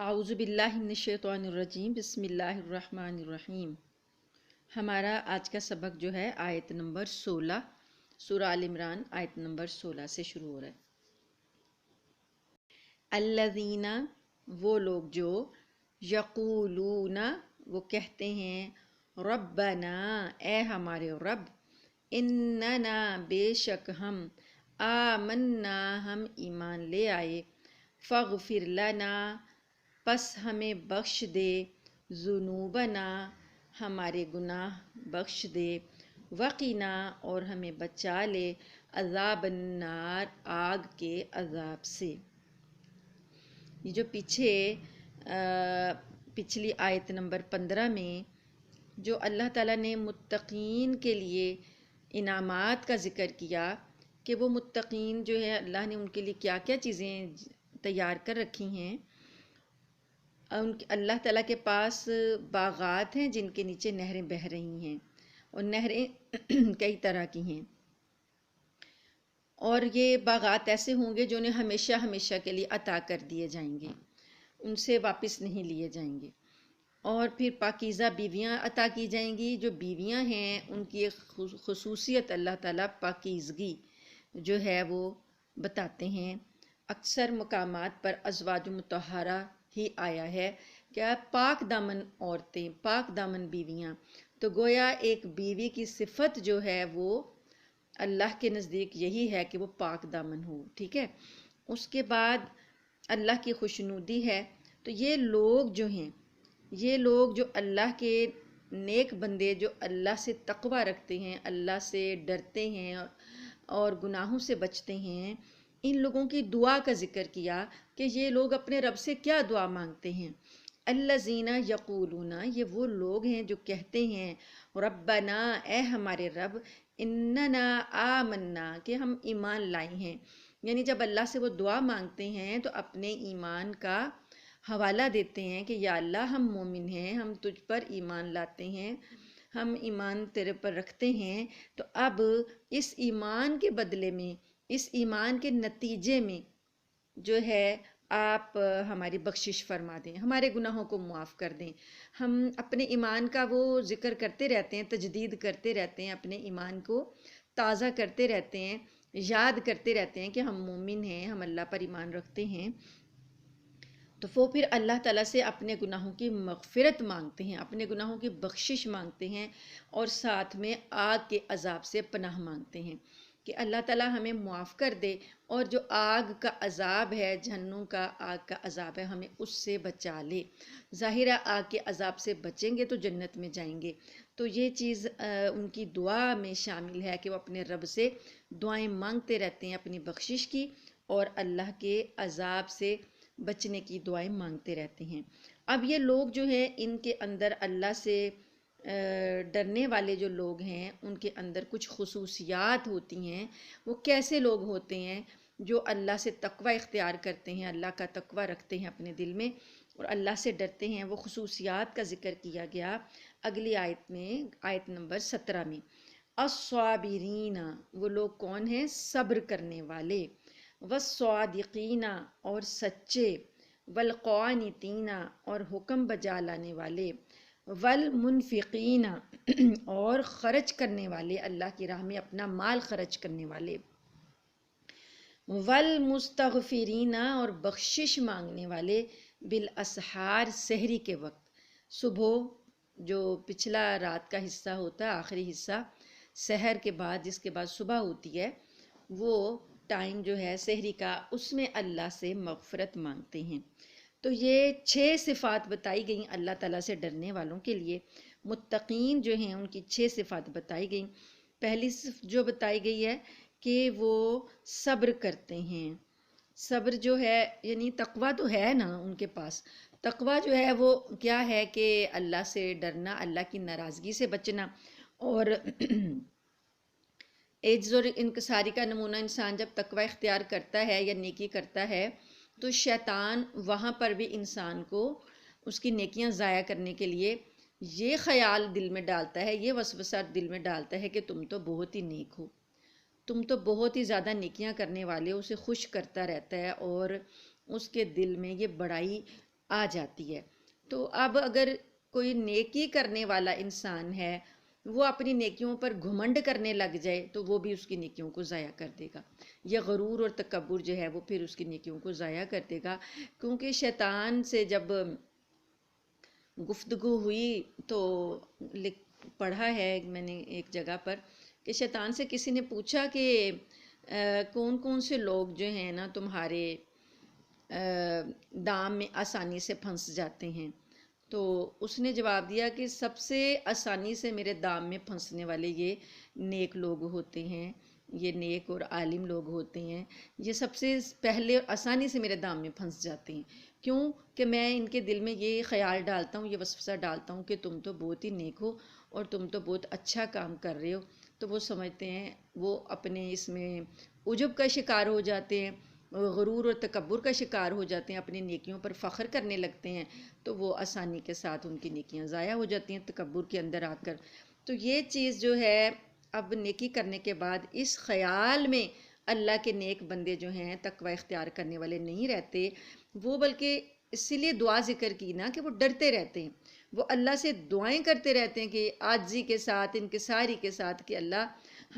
اعوذ باللہ من الشیطان الرجیم بسم اللہ الرحمن الرحیم۔ ہمارا آج کا سبق جو ہے آیت نمبر 16 سورہ آل عمران آیت نمبر 16 سے شروع ہو رہا ہے۔ الذین، وہ لوگ جو یقولون، وہ کہتے ہیں، ربنا، اے ہمارے رب، اننا، بے شک ہم، آمنا، ہم ایمان لے آئے، فاغفر لنا، پس ہمیں بخش دے، ذنوبنا، ہمارے گناہ بخش دے، وقنا، اور ہمیں بچا لے، عذاب النار، آگ کے عذاب سے۔ یہ جو پچھلی آیت نمبر 15 میں جو اللہ تعالیٰ نے متقین کے لیے انعامات کا ذکر کیا کہ وہ متقین جو ہے اللہ نے ان کے لیے کیا کیا چیزیں تیار کر رکھی ہیں۔ اللہ تعالیٰ کے پاس باغات ہیں جن کے نیچے نہریں بہہ رہی ہیں، اور نہریں کئی طرح کی ہیں، اور یہ باغات ایسے ہوں گے جو انہیں ہمیشہ ہمیشہ کے لیے عطا کر دیے جائیں گے، ان سے واپس نہیں لیے جائیں گے۔ اور پھر پاکیزہ بیویاں عطا کی جائیں گی۔ جو بیویاں ہیں ان کی ایک خصوصیت اللہ تعالیٰ پاکیزگی جو ہے وہ بتاتے ہیں۔ اکثر مقامات پر ازواج مطہرہ ہی آیا ہے کہ پاک دامن عورتیں، پاک دامن بیویاں، تو گویا ایک بیوی کی صفت جو ہے وہ اللہ کے نزدیک یہی ہے کہ وہ پاک دامن ہو، ٹھیک ہے۔ اس کے بعد اللہ کی خوشنودی ہے۔ تو یہ لوگ جو ہیں، یہ لوگ جو اللہ کے نیک بندے، جو اللہ سے تقوی رکھتے ہیں، اللہ سے ڈرتے ہیں اور گناہوں سے بچتے ہیں، ان لوگوں کی دعا کا ذکر کیا کہ یہ لوگ اپنے رب سے کیا دعا مانگتے ہیں۔ الذین یقولون، یہ وہ لوگ ہیں جو کہتے ہیں، ربنا، اے ہمارے رب، اننا آمنا، کہ ہم ایمان لائے ہیں۔ یعنی جب اللہ سے وہ دعا مانگتے ہیں تو اپنے ایمان کا حوالہ دیتے ہیں کہ یا اللہ، ہم مومن ہیں، ہم تجھ پر ایمان لاتے ہیں، ہم ایمان تیرے پر رکھتے ہیں، تو اب اس ایمان کے بدلے میں، اس ایمان کے نتیجے میں جو ہے آپ ہماری بخشش فرما دیں، ہمارے گناہوں کو معاف کر دیں۔ ہم اپنے ایمان کا وہ ذکر کرتے رہتے ہیں، تجدید کرتے رہتے ہیں، اپنے ایمان کو تازہ کرتے رہتے ہیں، یاد کرتے رہتے ہیں کہ ہم مومن ہیں، ہم اللہ پر ایمان رکھتے ہیں۔ تو وہ پھر اللہ تعالیٰ سے اپنے گناہوں کی مغفرت مانگتے ہیں، اپنے گناہوں کی بخشش مانگتے ہیں، اور ساتھ میں آگ کے عذاب سے پناہ مانگتے ہیں کہ اللہ تعالیٰ ہمیں معاف کر دے، اور جو آگ کا عذاب ہے، جہنم کا آگ کا عذاب ہے، ہمیں اس سے بچا لے۔ ظاہرہ آگ کے عذاب سے بچیں گے تو جنت میں جائیں گے۔ تو یہ چیز ان کی دعا میں شامل ہے کہ وہ اپنے رب سے دعائیں مانگتے رہتے ہیں، اپنی بخشش کی اور اللہ کے عذاب سے بچنے کی دعائیں مانگتے رہتے ہیں۔ اب یہ لوگ جو ہیں، ان کے اندر اللہ سے ڈرنے والے جو لوگ ہیں، ان کے اندر کچھ خصوصیات ہوتی ہیں۔ وہ کیسے لوگ ہوتے ہیں؟ جو اللہ سے تقوی اختیار کرتے ہیں، اللہ کا تقوی رکھتے ہیں اپنے دل میں اور اللہ سے ڈرتے ہیں۔ وہ خصوصیات کا ذکر کیا گیا اگلی آیت میں، آیت نمبر 17 میں۔ الصابرین، وہ لوگ کون ہیں؟ صبر کرنے والے، والصادقین، اور سچے، والقانتین، اور حکم بجا لانے والے، والمنفقین، اور خرچ کرنے والے، اللہ کی راہ میں اپنا مال خرچ کرنے والے، والمستغفرین، اور بخشش مانگنے والے، بالاسحار، سحری کے وقت۔ صبح جو پچھلا رات کا حصہ ہوتا ہے، آخری حصہ سحر کے بعد، جس کے بعد صبح ہوتی ہے، وہ ٹائم جو ہے سحری کا، اس میں اللہ سے مغفرت مانگتے ہیں۔ تو یہ 6 صفات بتائی گئیں اللہ تعالیٰ سے ڈرنے والوں کے لیے۔ متقین جو ہیں ان کی 6 صفات بتائی گئیں۔ پہلی جو بتائی گئی ہے کہ وہ صبر کرتے ہیں۔ صبر جو ہے، یعنی تقوی تو ہے نا ان کے پاس، تقوی جو ہے وہ کیا ہے کہ اللہ سے ڈرنا، اللہ کی ناراضگی سے بچنا، اور عجز اور انکساری کا نمونہ انسان جب تقوی اختیار کرتا ہے یا نیکی کرتا ہے تو شیطان وہاں پر بھی انسان کو اس کی نیکیاں ضائع کرنے کے لیے یہ خیال دل میں ڈالتا ہے، یہ وسوسہ دل میں ڈالتا ہے کہ تم تو بہت ہی نیک ہو، تم تو بہت ہی زیادہ نیکیاں کرنے والے ہو، اسے خوش کرتا رہتا ہے، اور اس کے دل میں یہ بڑائی آ جاتی ہے۔ تو اب اگر کوئی نیکی کرنے والا انسان ہے وہ اپنی نیکیوں پر گھمنڈ کرنے لگ جائے تو وہ بھی اس کی نیکیوں کو ضائع کر دے گا، یا غرور اور تکبر جو ہے وہ پھر اس کی نیکیوں کو ضائع کر دے گا۔ کیونکہ شیطان سے جب گفتگو ہوئی تو پڑھا ہے میں نے ایک جگہ پر کہ شیطان سے کسی نے پوچھا کہ کون کون سے لوگ جو ہیں نا تمہارے دام میں آسانی سے پھنس جاتے ہیں، تو اس نے جواب دیا کہ سب سے آسانی سے میرے دام میں پھنسنے والے یہ نیک لوگ ہوتے ہیں، یہ نیک اور عالم لوگ ہوتے ہیں، یہ سب سے پہلے آسانی سے میرے دام میں پھنس جاتے ہیں۔ کیوں کہ میں ان کے دل میں یہ خیال ڈالتا ہوں، یہ وسوسہ ڈالتا ہوں کہ تم تو بہت ہی نیک ہو اور تم تو بہت اچھا کام کر رہے ہو، تو وہ سمجھتے ہیں، وہ اپنے اس میں عجب کا شکار ہو جاتے ہیں، غرور اور تکبر کا شکار ہو جاتے ہیں، اپنی نیکیوں پر فخر کرنے لگتے ہیں، تو وہ آسانی کے ساتھ ان کی نیکیاں ضائع ہو جاتی ہیں تکبر کے اندر آ کر۔ تو یہ چیز جو ہے اب نیکی کرنے کے بعد اس خیال میں اللہ کے نیک بندے جو ہیں تقوی اختیار کرنے والے نہیں رہتے، وہ بلکہ اسی لیے دعا ذکر کی نا کہ وہ ڈرتے رہتے ہیں، وہ اللہ سے دعائیں کرتے رہتے ہیں کہ عاجزی کے ساتھ، انکساری کے ساتھ، کہ اللہ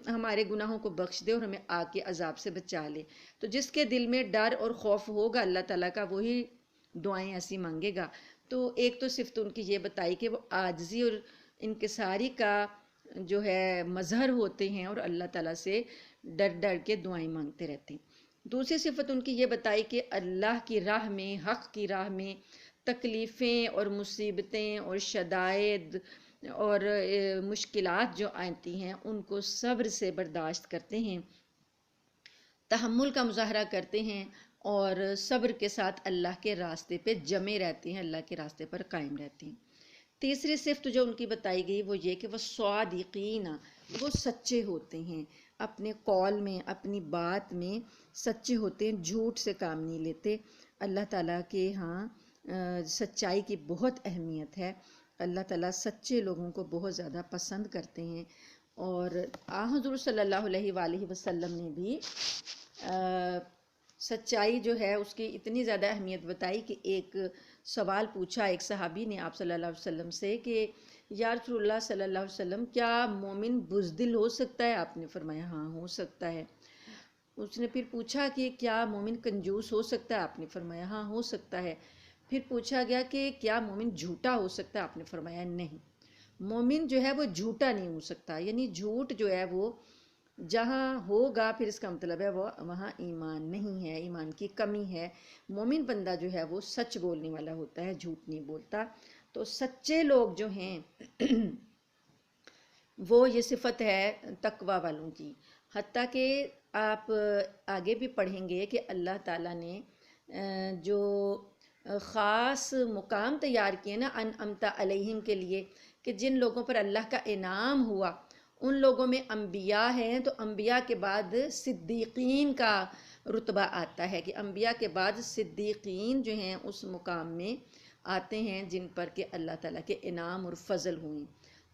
ہمارے گناہوں کو بخش دے اور ہمیں آگ کے عذاب سے بچا لے۔ تو جس کے دل میں ڈر اور خوف ہوگا اللہ تعالیٰ کا وہی دعائیں ایسی مانگے گا۔ تو ایک تو صفت ان کی یہ بتائی کہ وہ عاجزی اور انکساری کا جو ہے مظہر ہوتے ہیں اور اللہ تعالیٰ سے ڈر ڈر کے دعائیں مانگتے رہتے ہیں۔ دوسری صفت ان کی یہ بتائی کہ اللہ کی راہ میں، حق کی راہ میں تکلیفیں اور مصیبتیں اور شدائد اور مشکلات جو آتی ہیں ان کو صبر سے برداشت کرتے ہیں، تحمل کا مظاہرہ کرتے ہیں اور صبر کے ساتھ اللہ کے راستے پہ جمے رہتے ہیں، اللہ کے راستے پر قائم رہتے ہیں۔ تیسری صفت جو ان کی بتائی گئی وہ یہ کہ وہ صادقین، وہ سچے ہوتے ہیں، اپنے قول میں، اپنی بات میں سچے ہوتے ہیں، جھوٹ سے کام نہیں لیتے۔ اللہ تعالیٰ کے ہاں سچائی کی بہت اہمیت ہے، اللہ تعالیٰ سچے لوگوں کو بہت زیادہ پسند کرتے ہیں۔ اور حضور صلی اللہ علیہ وآلہ وسلم نے بھی سچائی جو ہے اس کی اتنی زیادہ اہمیت بتائی کہ ایک سوال پوچھا ایک صحابی نے آپ صلی اللہ علیہ وسلم سے کہ یا رسول اللہ صلی اللہ علیہ وسلم کیا مومن بزدل ہو سکتا ہے؟ آپ نے فرمایا ہاں ہو سکتا ہے۔ اس نے پھر پوچھا کہ کیا مومن کنجوس ہو سکتا ہے؟ آپ نے فرمایا ہاں ہو سکتا ہے۔ پھر پوچھا گیا کہ کیا مومن جھوٹا ہو سکتا ہے؟ آپ نے فرمایا نہیں، مومن جو ہے وہ جھوٹا نہیں ہو سکتا، یعنی جھوٹ جو ہے وہ جہاں ہوگا پھر اس کا مطلب ہے وہ وہاں ایمان نہیں ہے، ایمان کی کمی ہے۔ مومن بندہ جو ہے وہ سچ بولنے والا ہوتا ہے، جھوٹ نہیں بولتا۔ تو سچے لوگ جو ہیں وہ یہ صفت ہے تقوی والوں کی۔ حتیٰ کہ آپ آگے بھی پڑھیں گے کہ اللہ تعالیٰ نے جو خاص مقام تیار کیے نا انعمت علیہم کے لیے، کہ جن لوگوں پر اللہ کا انعام ہوا ان لوگوں میں انبیاء ہیں، تو انبیاء کے بعد صدیقین کا رتبہ آتا ہے کہ انبیاء کے بعد صدیقین جو ہیں اس مقام میں آتے ہیں جن پر کہ اللہ تعالیٰ کے انعام اور فضل ہوئیں۔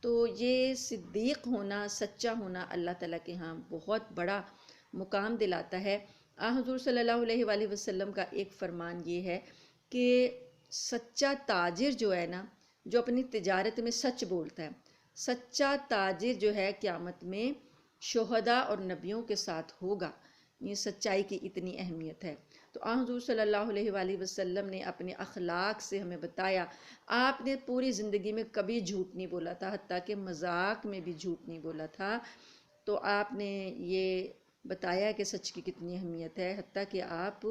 تو یہ صدیق ہونا، سچا ہونا اللہ تعالیٰ کے ہاں بہت بڑا مقام دلاتا ہے۔ حضور صلی اللہ علیہ وآلہ وسلم کا ایک فرمان یہ ہے کہ سچا تاجر جو ہے نا، جو اپنی تجارت میں سچ بولتا ہے، سچا تاجر جو ہے قیامت میں شہداء اور نبیوں کے ساتھ ہوگا۔ یہ سچائی کی اتنی اہمیت ہے۔ تو حضور صلی اللہ علیہ وآلہ وسلم نے اپنے اخلاق سے ہمیں بتایا، آپ نے پوری زندگی میں کبھی جھوٹ نہیں بولا تھا، حتیٰ کہ مذاق میں بھی جھوٹ نہیں بولا تھا۔ تو آپ نے یہ بتایا کہ سچ کی کتنی اہمیت ہے، حتیٰ کہ آپ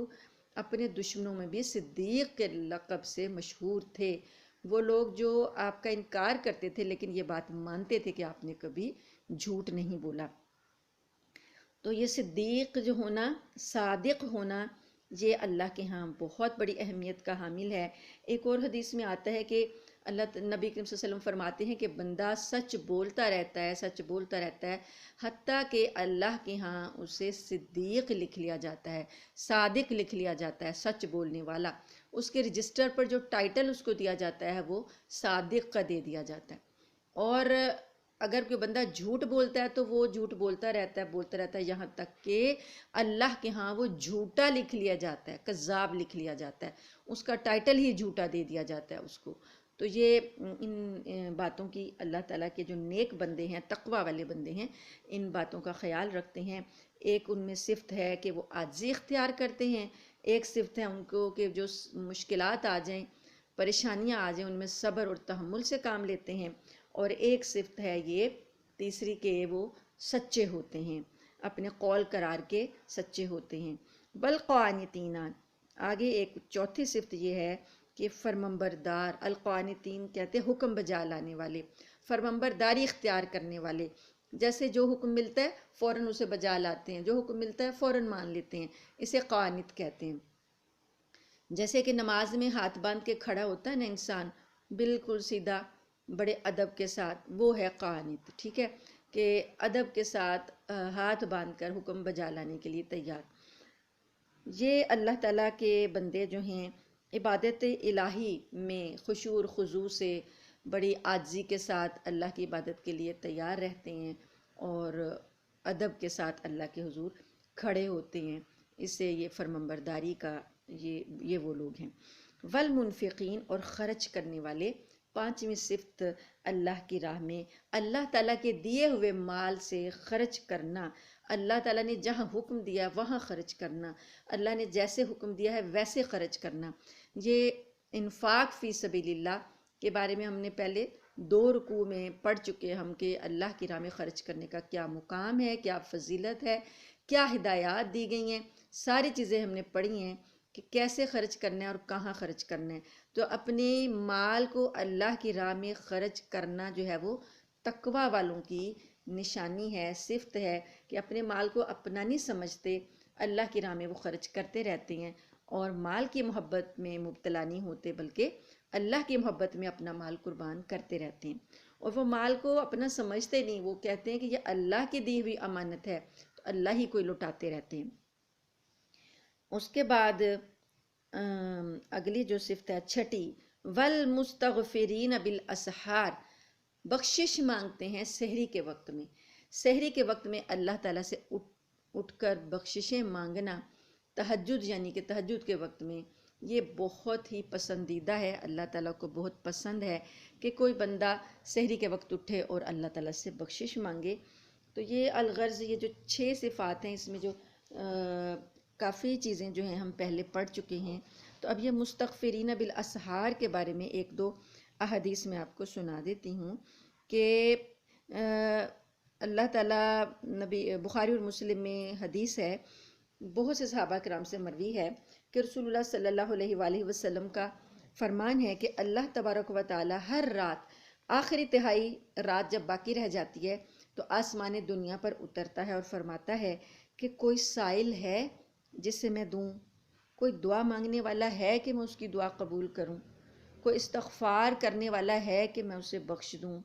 اپنے دشمنوں میں بھی صدیق کے لقب سے مشہور تھے۔ وہ لوگ جو آپ کا انکار کرتے تھے لیکن یہ بات مانتے تھے کہ آپ نے کبھی جھوٹ نہیں بولا۔ تو یہ صدیق جو ہونا، صادق ہونا، یہ اللہ کے ہاں بہت بڑی اہمیت کا حامل ہے۔ ایک اور حدیث میں آتا ہے کہ نبی کریم صلی اللہ علیہ وسلم فرماتے ہیں کہ بندہ سچ بولتا رہتا ہے، سچ بولتا رہتا ہے، حتیٰ کہ اللہ کے ہاں اسے صدیق لکھ لیا جاتا ہے، صادق لکھ لیا جاتا ہے، سچ بولنے والا۔ اس کے رجسٹر پر جو ٹائٹل اس کو دیا جاتا ہے وہ صادق کا دے دیا جاتا ہے۔ اور اگر کوئی بندہ جھوٹ بولتا ہے تو وہ جھوٹ بولتا رہتا ہے یہاں تک کہ اللہ کے ہاں وہ جھوٹا لکھ لیا جاتا ہے، کذاب لکھ لیا جاتا ہے، اس کا ٹائٹل ہی جھوٹا دے دیا جاتا ہے اس کو۔ تو یہ ان باتوں کی اللہ تعالیٰ کے جو نیک بندے ہیں، تقوی والے بندے ہیں، ان باتوں کا خیال رکھتے ہیں۔ ایک ان میں صفت ہے کہ وہ عاجزی اختیار کرتے ہیں، ایک صفت ہے ان کو کہ جو مشکلات آ جائیں، پریشانیاں آ جائیں، ان میں صبر اور تحمل سے کام لیتے ہیں، اور ایک صفت ہے یہ تیسری کہ وہ سچے ہوتے ہیں، اپنے قول قرار کے سچے ہوتے ہیں۔ بل قانتین، آگے ایک چوتھی صفت یہ ہے کہ فرمانبردار، القانتین کہتے ہیں حکم بجا لانے والے، فرمانبرداری اختیار کرنے والے، جیسے جو حکم ملتا ہے فوراً اسے بجا لاتے ہیں، جو حکم ملتا ہے فوراً مان لیتے ہیں، اسے قانت کہتے ہیں۔ جیسے کہ نماز میں ہاتھ باندھ کے کھڑا ہوتا ہے نا انسان، بالکل سیدھا بڑے ادب کے ساتھ، وہ ہے قانت، ٹھیک ہے، کہ ادب کے ساتھ ہاتھ باندھ کر حکم بجا لانے کے لیے تیار۔ یہ اللہ تعالیٰ کے بندے جو ہیں عبادت الہی میں خشوع اور خضوع سے بڑی عاجزی کے ساتھ اللہ کی عبادت کے لیے تیار رہتے ہیں اور ادب کے ساتھ اللہ کے حضور کھڑے ہوتے ہیں، اس سے یہ فرمانبرداری کا یہ وہ لوگ ہیں۔ والمنفقین، اور خرچ کرنے والے، پانچویں صفت اللہ کی راہ میں اللہ تعالیٰ کے دیے ہوئے مال سے خرچ کرنا، اللہ تعالیٰ نے جہاں حکم دیا وہاں خرچ کرنا، اللہ نے جیسے حکم دیا ہے ویسے خرچ کرنا۔ یہ انفاق فی سبیل اللہ کے بارے میں ہم نے پہلے 2 رکوع میں پڑھ چکے ہم کہ اللہ کی راہ میں خرچ کرنے کا کیا مقام ہے، کیا فضیلت ہے، کیا ہدایات دی گئی ہیں، ساری چیزیں ہم نے پڑھی ہیں کہ کیسے خرچ کرنا ہے اور کہاں خرچ کرنا ہے۔ تو اپنے مال کو اللہ کی راہ میں خرچ کرنا جو ہے وہ تقوی والوں کی نشانی ہے، صفت ہے، کہ اپنے مال کو اپنا نہیں سمجھتے، اللہ کی راہ میں وہ خرچ کرتے رہتے ہیں اور مال کی محبت میں مبتلا نہیں ہوتے، بلکہ اللہ کی محبت میں اپنا مال قربان کرتے رہتے ہیں، اور وہ مال کو اپنا سمجھتے نہیں، وہ کہتے ہیں کہ یہ اللہ کی دی ہوئی امانت ہے، تو اللہ ہی کو لوٹاتے رہتے ہیں۔ اس کے بعد اگلی جو صفت ہے چھٹی، والمستغفرین بالاسحار، بخشش مانگتے ہیں سحری کے وقت میں۔ سحری کے وقت میں اللہ تعالیٰ سے اٹھ کر بخششیں مانگنا، تہجد یعنی کہ تہجد کے وقت میں، یہ بہت ہی پسندیدہ ہے، اللہ تعالیٰ کو بہت پسند ہے کہ کوئی بندہ سحری کے وقت اٹھے اور اللہ تعالیٰ سے بخشش مانگے۔ تو یہ الغرض یہ جو 6 صفات ہیں، اس میں جو کافی چیزیں جو ہیں ہم پہلے پڑھ چکے ہیں، تو اب یہ مستغفرین بالاسحار کے بارے میں 1-2 احادیث میں آپ کو سنا دیتی ہوں کہ اللہ تعالیٰ نبی بخاری اور مسلم میں حدیث ہے، بہت سے صحابہ کرام سے مروی ہے کہ رسول اللہ صلی اللہ علیہ وآلہ وسلم کا فرمان ہے کہ اللہ تبارک و تعالیٰ ہر رات، آخری تہائی رات جب باقی رہ جاتی ہے تو آسمان دنیا پر اترتا ہے اور فرماتا ہے کہ کوئی سائل ہے جس سے میں دوں، کوئی دعا مانگنے والا ہے کہ میں اس کی دعا قبول کروں، کوئی استغفار کرنے والا ہے کہ میں اسے بخش دوں۔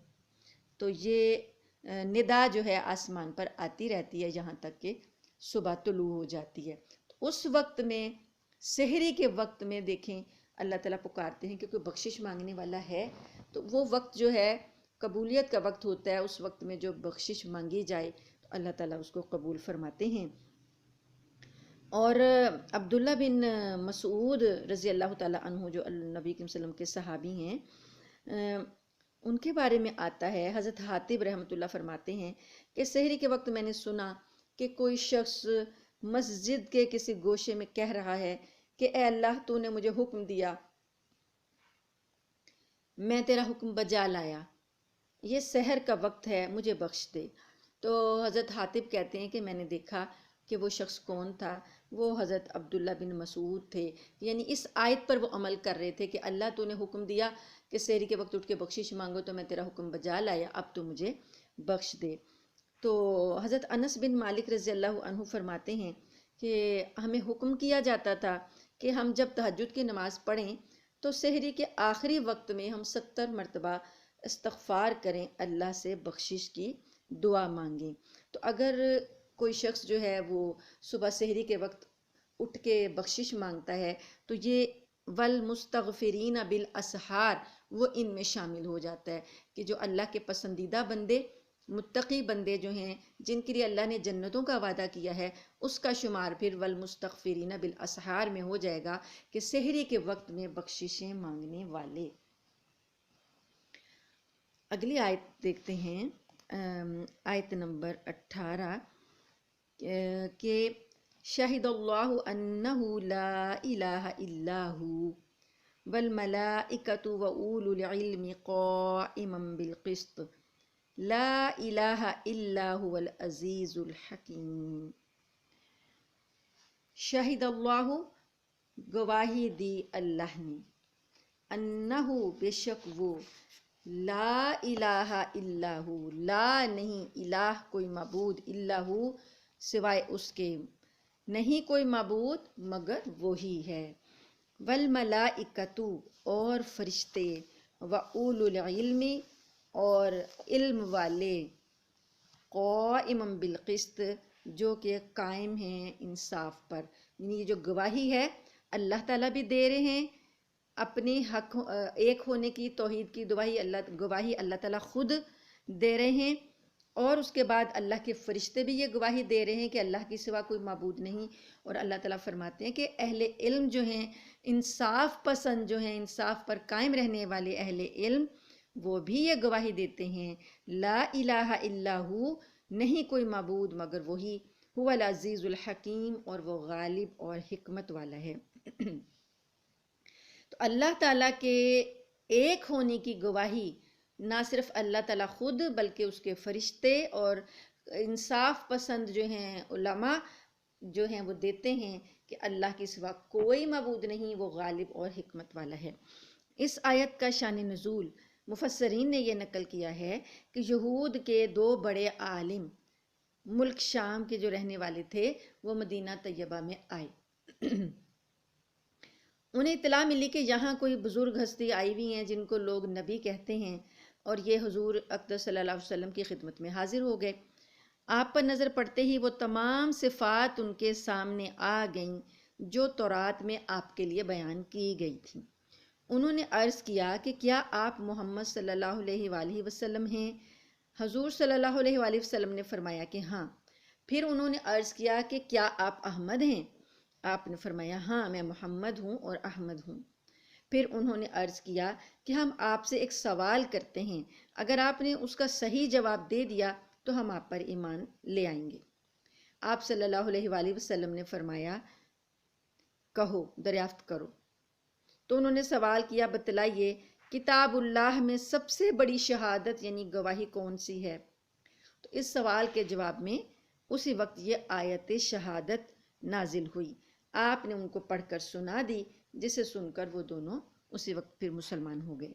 تو یہ ندا جو ہے آسمان پر آتی رہتی ہے یہاں تک کہ صبح طلوع ہو جاتی ہے۔ تو اس وقت میں، سحری کے وقت میں دیکھیں اللہ تعالیٰ پکارتے ہیں کہ کوئی بخشش مانگنے والا ہے، تو وہ وقت جو ہے قبولیت کا وقت ہوتا ہے، اس وقت میں جو بخشش مانگی جائے تو اللہ تعالیٰ اس کو قبول فرماتے ہیں۔ اور عبداللہ بن مسعود رضی اللہ تعالیٰ عنہ جو نبی کریم صلی اللہ علیہ وسلم کے صحابی ہیں، ان کے بارے میں آتا ہے، حضرت حاتب رحمۃ اللہ فرماتے ہیں کہ سحری کے وقت میں نے سنا کہ کوئی شخص مسجد کے کسی گوشے میں کہہ رہا ہے کہ اے اللہ تو نے مجھے حکم دیا، میں تیرا حکم بجا لایا، یہ سحر کا وقت ہے، مجھے بخش دے۔ تو حضرت حاتب کہتے ہیں کہ میں نے دیکھا کہ وہ شخص کون تھا، وہ حضرت عبداللہ بن مسعود تھے، یعنی اس آیت پر وہ عمل کر رہے تھے کہ اللہ تو نے حکم دیا کہ سحری کے وقت اٹھ کے بخشش مانگو، تو میں تیرا حکم بجا لایا، اب تو مجھے بخش دے۔ تو حضرت انس بن مالک رضی اللہ عنہ فرماتے ہیں کہ ہمیں حکم کیا جاتا تھا کہ ہم جب تہجد کی نماز پڑھیں تو سحری کے آخری وقت میں ہم 70 مرتبہ استغفار کریں، اللہ سے بخشش کی دعا مانگیں۔ تو اگر کوئی شخص جو ہے وہ صبح سحری کے وقت اٹھ کے بخشش مانگتا ہے تو یہ والمستغفرین بالاسحار وہ ان میں شامل ہو جاتا ہے کہ جو اللہ کے پسندیدہ بندے متقی بندے جو ہیں جن کے لیے اللہ نے جنتوں کا وعدہ کیا ہے، اس کا شمار پھر والمستغفرین بالاسحار میں ہو جائے گا کہ سحری کے وقت میں بخششیں مانگنے والے۔ اگلی آیت دیکھتے ہیں، آیت نمبر 18 کہ شہد اللہ انہ لا الہ الا ہو والملائکۃ واولو العلم قائما بالقسط لا الہ الا هو العزیز الحکیم۔ شہد اللہ، گواہی دی اللہ نے، انہو بے شک وہ، لا الہ الا ہو، لا نہیں، الہ کوئی معبود، الا ہو سوائے اس کے، نہیں کوئی معبود مگر وہی ہے، والملائکۃ اور فرشتے، واولو العلم اور علم والے، قائما بالقسط جو کہ قائم ہیں انصاف پر، یعنی یہ جو گواہی ہے اللہ تعالیٰ بھی دے رہے ہیں اپنی حق ایک ہونے کی، توحید کی گواہی اللہ تعالیٰ خود دے رہے ہیں، اور اس کے بعد اللہ کے فرشتے بھی یہ گواہی دے رہے ہیں کہ اللہ کے سوا کوئی معبود نہیں، اور اللہ تعالیٰ فرماتے ہیں کہ اہل علم جو ہیں، انصاف پسند جو ہیں، انصاف پر قائم رہنے والے اہل علم، وہ بھی یہ گواہی دیتے ہیں لا الہ الا ہو، نہیں کوئی معبود مگر وہی، هو العزیز الحکیم اور وہ غالب اور حکمت والا ہے۔ تو اللہ تعالیٰ کے ایک ہونے کی گواہی نہ صرف اللہ تعالیٰ خود بلکہ اس کے فرشتے اور انصاف پسند جو ہیں علماء جو ہیں وہ دیتے ہیں کہ اللہ کے سوا کوئی معبود نہیں، وہ غالب اور حکمت والا ہے۔ اس آیت کا شان نزول مفسرین نے یہ نقل کیا ہے کہ یہود کے دو بڑے عالم ملک شام کے جو رہنے والے تھے وہ مدینہ طیبہ میں آئے، انہیں اطلاع ملی کہ یہاں کوئی بزرگ ہستی آئی ہوئی ہیں جن کو لوگ نبی کہتے ہیں، اور یہ حضور اقدس صلی اللہ علیہ وسلم کی خدمت میں حاضر ہو گئے۔ آپ پر نظر پڑتے ہی وہ تمام صفات ان کے سامنے آ گئیں جو تورات میں آپ کے لیے بیان کی گئی تھیں۔ انہوں نے عرض کیا کہ کیا آپ محمد صلی اللہ علیہ وآلہ وسلم ہیں؟ حضور صلی اللہ علیہ وآلہ وسلم نے فرمایا کہ ہاں۔ پھر انہوں نے عرض کیا کہ کیا آپ احمد ہیں؟ آپ نے فرمایا ہاں، میں محمد ہوں اور احمد ہوں۔ پھر انہوں نے عرض کیا کہ ہم آپ سے ایک سوال کرتے ہیں، اگر آپ نے اس کا صحیح جواب دے دیا تو ہم آپ پر ایمان لے آئیں گے۔ آپ صلی اللہ علیہ وآلہ وسلم نے فرمایا کہو، دریافت کرو۔ تو انہوں نے سوال کیا، بتلائیے کتاب اللہ میں سب سے بڑی شہادت یعنی گواہی کون سی ہے؟ تو اس سوال کے جواب میں اسی وقت یہ آیت شہادت نازل ہوئی، آپ نے ان کو پڑھ کر سنا دی، جسے سن کر وہ دونوں اسی وقت پھر مسلمان ہو گئے۔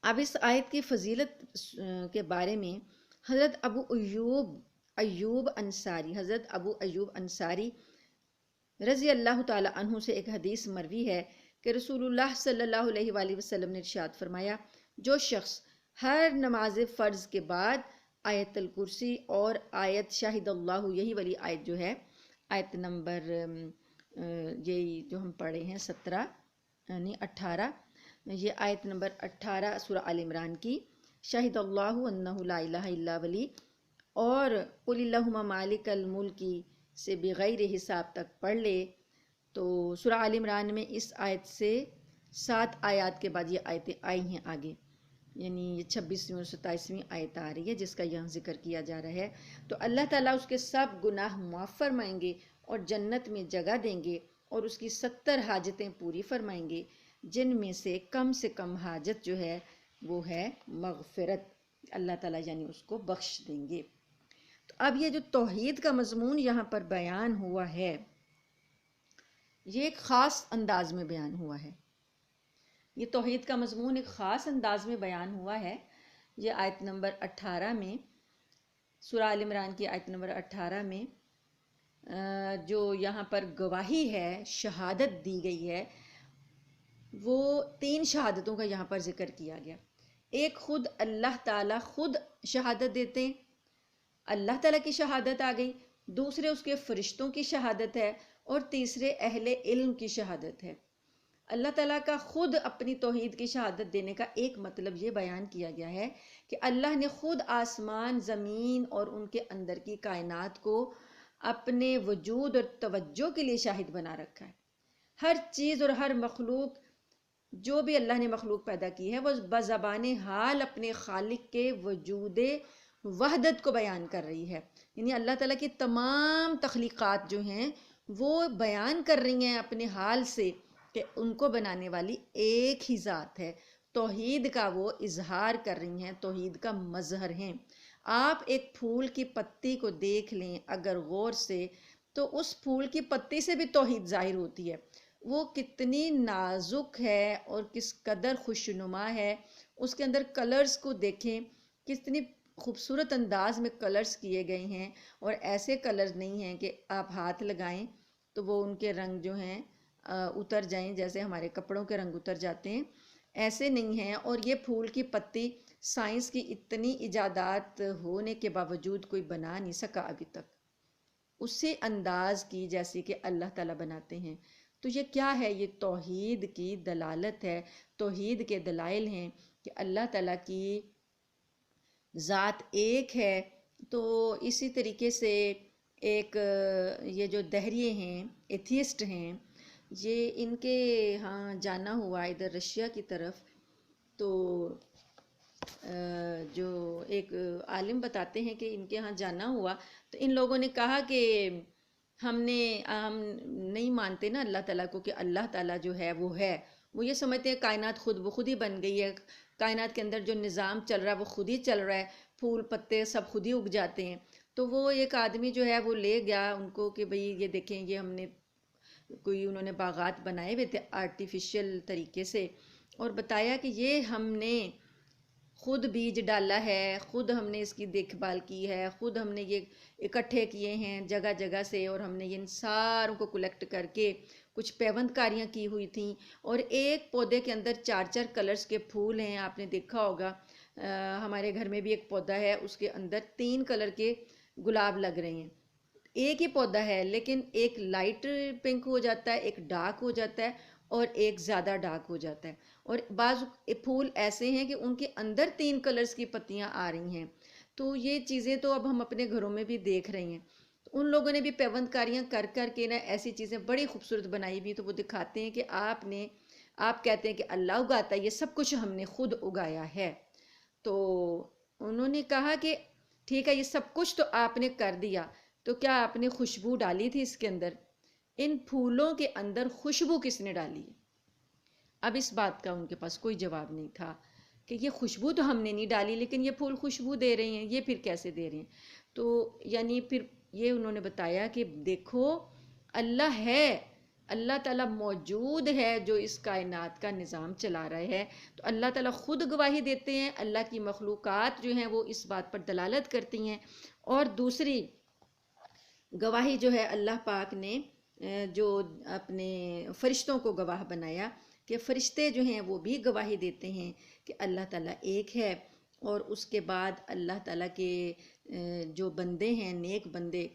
اب اس آیت کی فضیلت کے بارے میں حضرت ابو ایوب انصاری رضی اللہ تعالی عنہ سے ایک حدیث مروی ہے کہ رسول اللہ صلی اللہ علیہ وآلہ وسلم نے ارشاد فرمایا، جو شخص ہر نماز فرض کے بعد آیت الکرسی اور آیت شاہد اللہ، یہی والی آیت جو ہے آیت نمبر یہی جو ہم پڑھے ہیں 17 یعنی 18، یہ آیت نمبر 18 سورہ آل عمران کی، شاہد اللہ انہ لا الہ الا ولی اور قل اللہم مالک الملک سے بغیر حساب تک پڑھ لے، تو سورہ آل عمران میں اس آیت سے 7 آیات کے بعد یہ آیتیں آئی ہیں آگے، یعنی یہ 26ویں اور 27ویں آیت آ رہی ہے جس کا یہاں ذکر کیا جا رہا ہے۔ تو اللہ تعالیٰ اس کے سب گناہ معاف فرمائیں گے اور جنت میں جگہ دیں گے، اور اس کی 70 حاجتیں پوری فرمائیں گے، جن میں سے کم حاجت جو ہے وہ ہے مغفرت، اللہ تعالیٰ یعنی اس کو بخش دیں گے۔ تو اب یہ جو توحید کا مضمون یہاں پر بیان ہوا ہے، یہ ایک خاص انداز میں بیان ہوا ہے، یہ توحید کا مضمون ایک خاص انداز میں بیان ہوا ہے۔ یہ آیت نمبر 18 میں، سورہ آل عمران کی آیت نمبر 18 میں جو یہاں پر گواہی ہے، شہادت دی گئی ہے، وہ 3 شہادتوں کا یہاں پر ذکر کیا گیا۔ ایک خود اللہ تعالیٰ خود شہادت دیتے ہیں، اللہ تعالیٰ کی شہادت آ گئی، دوسرے اس کے فرشتوں کی شہادت ہے، اور تیسرے اہل علم کی شہادت ہے۔ اللہ تعالیٰ کا خود اپنی توحید کی شہادت دینے کا ایک مطلب یہ بیان کیا گیا ہے کہ اللہ نے خود آسمان، زمین اور ان کے اندر کی کائنات کو اپنے وجود اور توجہ کے لیے شاہد بنا رکھا ہے۔ ہر چیز اور ہر مخلوق، جو بھی اللہ نے مخلوق پیدا کی ہے، وہ بزبان حال اپنے خالق کے وجود وحدت کو بیان کر رہی ہے۔ یعنی اللہ تعالیٰ کی تمام تخلیقات جو ہیں وہ بیان کر رہی ہیں اپنے حال سے کہ ان کو بنانے والی ایک ہی ذات ہے۔ توحید کا وہ اظہار کر رہی ہیں، توحید کا مظہر ہیں۔ آپ ایک پھول کی پتی کو دیکھ لیں اگر غور سے، تو اس پھول کی پتی سے بھی توحید ظاہر ہوتی ہے۔ وہ کتنی نازک ہے اور کس قدر خوشنما ہے۔ اس کے اندر کلرز کو دیکھیں، کتنی خوبصورت انداز میں کلرز کیے گئے ہیں، اور ایسے کلرز نہیں ہیں کہ آپ ہاتھ لگائیں تو وہ ان کے رنگ جو ہیں اتر جائیں، جیسے ہمارے کپڑوں کے رنگ اتر جاتے ہیں، ایسے نہیں ہیں۔ اور یہ پھول کی پتی سائنس کی اتنی ایجادات ہونے کے باوجود کوئی بنا نہیں سکا ابھی تک اسی انداز کی جیسے کہ اللہ تعالیٰ بناتے ہیں۔ تو یہ کیا ہے؟ یہ توحید کی دلالت ہے، توحید کے دلائل ہیں کہ اللہ تعالیٰ کی ذات ایک ہے۔ تو اسی طریقے سے ایک یہ جو دہریے ہیں، ایتھیسٹ ہیں، یہ ان کے ہاں جانا ہوا ادھر رشیا کی طرف، تو جو ایک عالم بتاتے ہیں کہ ان کے ہاں جانا ہوا تو ان لوگوں نے کہا کہ ہم نہیں مانتے نا اللہ تعالیٰ کو کہ اللہ تعالیٰ جو ہے وہ یہ سمجھتے ہیں کائنات خود بخود ہی بن گئی ہے، کائنات کے اندر جو نظام چل رہا ہے وہ خود ہی چل رہا ہے، پھول پتے سب خود ہی اگ جاتے ہیں۔ تو وہ ایک آدمی جو ہے وہ لے گیا ان کو کہ بھئی یہ دیکھیں، یہ ہم نے انہوں نے باغات بنائے ہوئے تھے آرٹیفیشل طریقے سے، اور بتایا کہ یہ ہم نے خود بیج ڈالا ہے، خود ہم نے اس کی دیکھ بھال کی ہے، خود ہم نے یہ اکٹھے کیے ہیں جگہ جگہ سے، اور ہم نے ان ساروں کو کلیکٹ کر کے کچھ پیوند کاریاں کی ہوئی تھیں، اور ایک پودے کے اندر 4 کلرز کے پھول ہیں۔ آپ نے دیکھا ہوگا ہمارے گھر میں بھی ایک پودا ہے، اس کے اندر 3 کلر کے گلاب لگ رہے ہیں۔ ایک ہی پودا ہے لیکن ایک لائٹ پنک ہو جاتا ہے، ایک ڈارک ہو جاتا ہے، اور ایک زیادہ ڈارک ہو جاتا ہے، اور بعض پھول ایسے ہیں کہ ان کے اندر 3 کلرز کی پتیاں آ رہی ہیں۔ تو یہ چیزیں تو اب ہم اپنے گھروں میں بھی دیکھ رہے ہیں۔ ان لوگوں نے بھی پیوند کاریاں کر کر کے نا ایسی چیزیں بڑی خوبصورت بنائی بھی، تو وہ دکھاتے ہیں کہ آپ کہتے ہیں کہ اللہ اگاتا ہے، یہ سب کچھ ہم نے خود اگایا ہے۔ تو انہوں نے کہا کہ ٹھیک ہے، یہ سب کچھ تو آپ نے کر دیا، تو کیا آپ نے خوشبو ڈالی تھی اس کے اندر؟ ان پھولوں کے اندر خوشبو کس نے ڈالی ہے؟ اب اس بات کا ان کے پاس کوئی جواب نہیں تھا کہ یہ خوشبو تو ہم نے نہیں ڈالی، لیکن یہ پھول خوشبو دے رہے ہیں، یہ پھر کیسے دے رہے ہیں؟ تو یعنی پھر یہ انہوں نے بتایا کہ دیکھو اللہ ہے، اللہ تعالیٰ موجود ہے جو اس کائنات کا نظام چلا رہا ہے، تو اللہ تعالیٰ خود گواہی دیتے ہیں، اللہ کی مخلوقات جو ہیں وہ اس بات پر دلالت کرتی ہیں، اور دوسری گواہی جو ہے اللہ پاک نے جو اپنے فرشتوں کو گواہ بنایا کہ فرشتے جو ہیں وہ بھی گواہی دیتے ہیں کہ اللہ تعالیٰ ایک ہے۔ اور اس کے بعد اللہ تعالیٰ کے جو بندے ہیں، نیک بندے،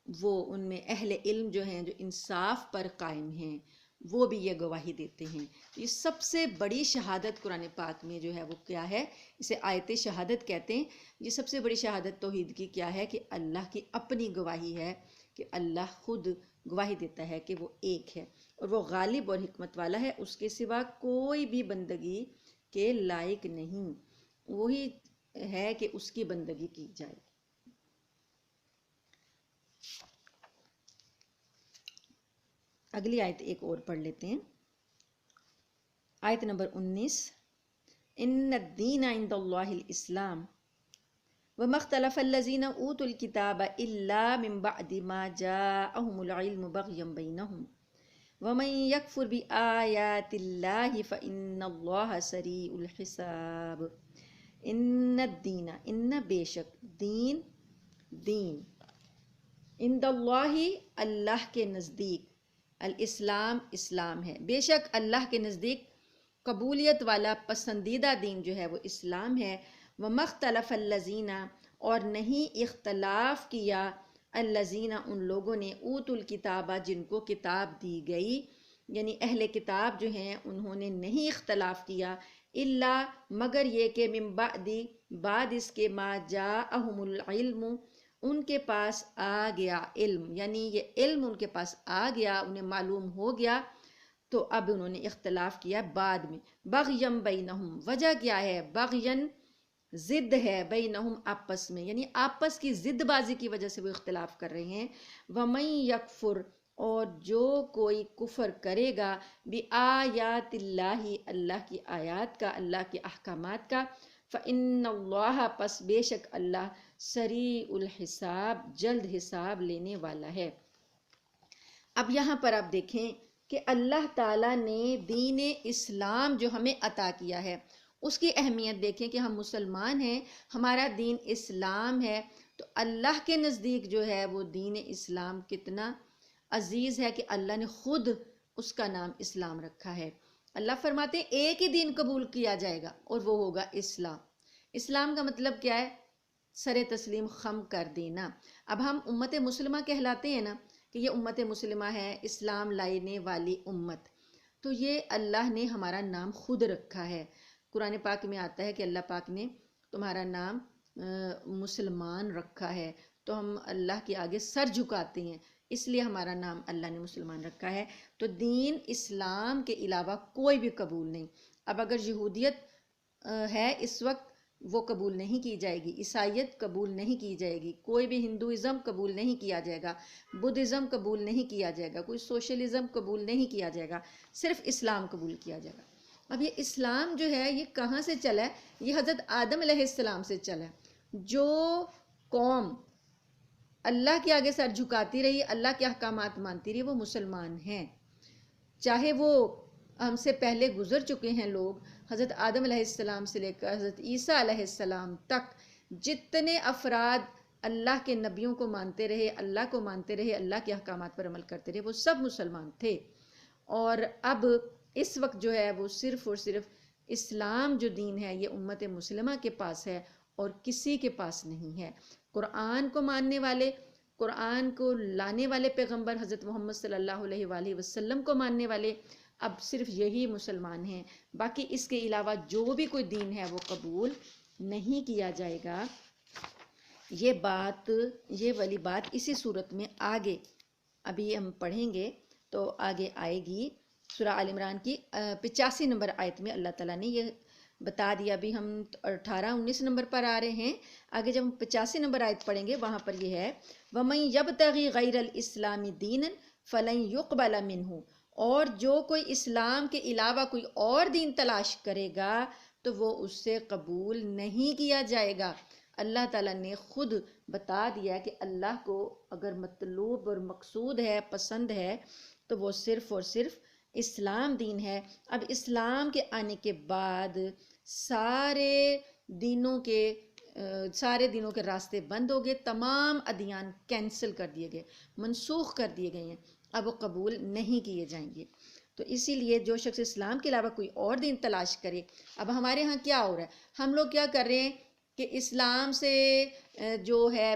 وہ ان میں اہل علم جو ہیں، جو انصاف پر قائم ہیں، وہ بھی یہ گواہی دیتے ہیں۔ یہ سب سے بڑی شہادت قرآن پاک میں جو ہے وہ کیا ہے؟ اسے آیت شہادت کہتے ہیں۔ یہ سب سے بڑی شہادت توحید کی کیا ہے؟ کہ اللہ کی اپنی گواہی ہے، کہ اللہ خود گواہی دیتا ہے کہ وہ ایک ہے، اور وہ غالب اور حکمت والا ہے، اس کے سوا کوئی بھی بندگی کے لائق نہیں، وہی ہے کہ اس کی بندگی کی جائے۔ اگلی آیت ایک اور پڑھ لیتے ہیں، آیت نمبر 19، ان الدین عند اللہ الاسلام وما اختلف الذین اوتوا الکتاب الا من بعد ما جاءهم العلم بغیا بینہم ومن یکفر بآیات اللہ فإن اللہ سریع الحساب۔ ان الدین، ان بے شک، دین عند اللہ، اللہ کے نزدیک، الاسلام اسلام ہے، بے شک اللہ کے نزدیک قبولیت والا پسندیدہ دین جو ہے وہ اسلام ہے۔ وَمَا اخْتَلَفَ الَّذِينَ، اور نہیں اختلاف کیا، الَّذِينَ ان لوگوں نے، اوتوا الکتابہ جن کو کتاب دی گئی، یعنی اہل کتاب جو ہیں انہوں نے نہیں اختلاف کیا، الا مگر یہ کہ من بعد اس کے ما جاءہم العلم، ان کے پاس آ گیا علم، یعنی یہ علم ان کے پاس آ گیا، انہیں معلوم ہو گیا، تو اب انہوں نے اختلاف کیا بعد میں۔ بغیم بینہم، وجہ کیا ہے؟ بغین ضد ہے، بینہم آپس میں، یعنی آپس کی ضد بازی کی وجہ سے وہ اختلاف کر رہے ہیں۔ ومن یکفر، اور جو کوئی کفر کرے گا بآیات اللہ، اللہ کی آیات کا، اللہ کے احکامات کا، فإن اللہ، پس بے شک اللہ، سریع الحساب، جلد حساب لینے والا ہے۔ اب یہاں پر آپ دیکھیں کہ اللہ تعالیٰ نے دین اسلام جو ہمیں عطا کیا ہے اس کی اہمیت دیکھیں کہ ہم مسلمان ہیں، ہمارا دین اسلام ہے، تو اللہ کے نزدیک جو ہے وہ دین اسلام کتنا عزیز ہے کہ اللہ نے خود اس کا نام اسلام رکھا ہے۔ اللہ فرماتے ہیں ایک ہی دین قبول کیا جائے گا اور وہ ہوگا اسلام۔ اسلام کا مطلب کیا ہے؟ سر تسلیم خم کر دینا۔ اب ہم امت مسلمہ کہلاتے ہیں نا، کہ یہ امت مسلمہ ہے، اسلام لانے والی امت، تو یہ اللہ نے ہمارا نام خود رکھا ہے۔ قرآن پاک میں آتا ہے کہ اللہ پاک نے تمہارا نام مسلمان رکھا ہے، تو ہم اللہ کے آگے سر جھکاتے ہیں، اس لیے ہمارا نام اللہ نے مسلمان رکھا ہے۔ تو دین اسلام کے علاوہ کوئی بھی قبول نہیں۔ اب اگر یہودیت ہے اس وقت، وہ قبول نہیں کی جائے گی، عیسائیت قبول نہیں کی جائے گی، کوئی بھی ہندوازم قبول نہیں کیا جائے گا، بدھزم قبول نہیں کیا جائے گا، کوئی سوشلزم قبول نہیں کیا جائے گا، صرف اسلام قبول کیا جائے گا۔ اب یہ اسلام جو ہے یہ کہاں سے چلا ہے؟ یہ حضرت آدم علیہ السلام سے چلا ہے۔ جو قوم اللہ کے آگے سر جھکاتی رہی، اللہ کے احکامات مانتی رہی، وہ مسلمان ہیں۔ چاہے وہ ہم سے پہلے گزر چکے ہیں لوگ، حضرت آدم علیہ السلام سے لے کر حضرت عیسیٰ علیہ السلام تک جتنے افراد اللہ کے نبیوں کو مانتے رہے، اللہ کو مانتے رہے، اللہ کے احکامات پر عمل کرتے رہے، وہ سب مسلمان تھے۔ اور اب اس وقت جو ہے وہ صرف اور صرف اسلام جو دین ہے یہ امت مسلمہ کے پاس ہے اور کسی کے پاس نہیں ہے۔ قرآن کو ماننے والے، قرآن کو لانے والے پیغمبر حضرت محمد صلی اللہ علیہ وآلہ وسلم کو ماننے والے اب صرف یہی مسلمان ہیں، باقی اس کے علاوہ جو بھی کوئی دین ہے وہ قبول نہیں کیا جائے گا۔ یہ والی بات اسی صورت میں آگے ابھی ہم پڑھیں گے تو آگے آئے گی۔ سورہ آل عمران کی 85 نمبر آیت میں اللہ تعالیٰ نے یہ بتا دیا۔ ابھی ہم 18-19 نمبر پر آ رہے ہیں، آگے جب ہم 85 نمبر آیت پڑھیں گے وہاں پر یہ ہے وَمَن يَبْتَغِي غَيْرَ الْإِسْلَامِ دِينًا فَلَن يُقْبَلَ مِنْهُ، اور جو کوئی اسلام کے علاوہ کوئی اور دین تلاش کرے گا تو وہ اس سے قبول نہیں کیا جائے گا۔ اللہ تعالیٰ نے خود بتا دیا کہ اللہ کو اگر مطلوب اور مقصود ہے، پسند ہے، تو وہ صرف اور صرف اسلام دین ہے۔ اب اسلام کے آنے کے بعد سارے دینوں کے راستے بند ہو گئے، تمام ادیان کینسل کر دیے گئے، منسوخ کر دیے گئے ہیں، اب وہ قبول نہیں کیے جائیں گے۔ تو اسی لیے جو شخص اسلام کے علاوہ کوئی اور دین تلاش کرے، اب ہمارے ہاں کیا ہو رہا ہے، ہم لوگ کیا کر رہے ہیں کہ اسلام سے جو ہے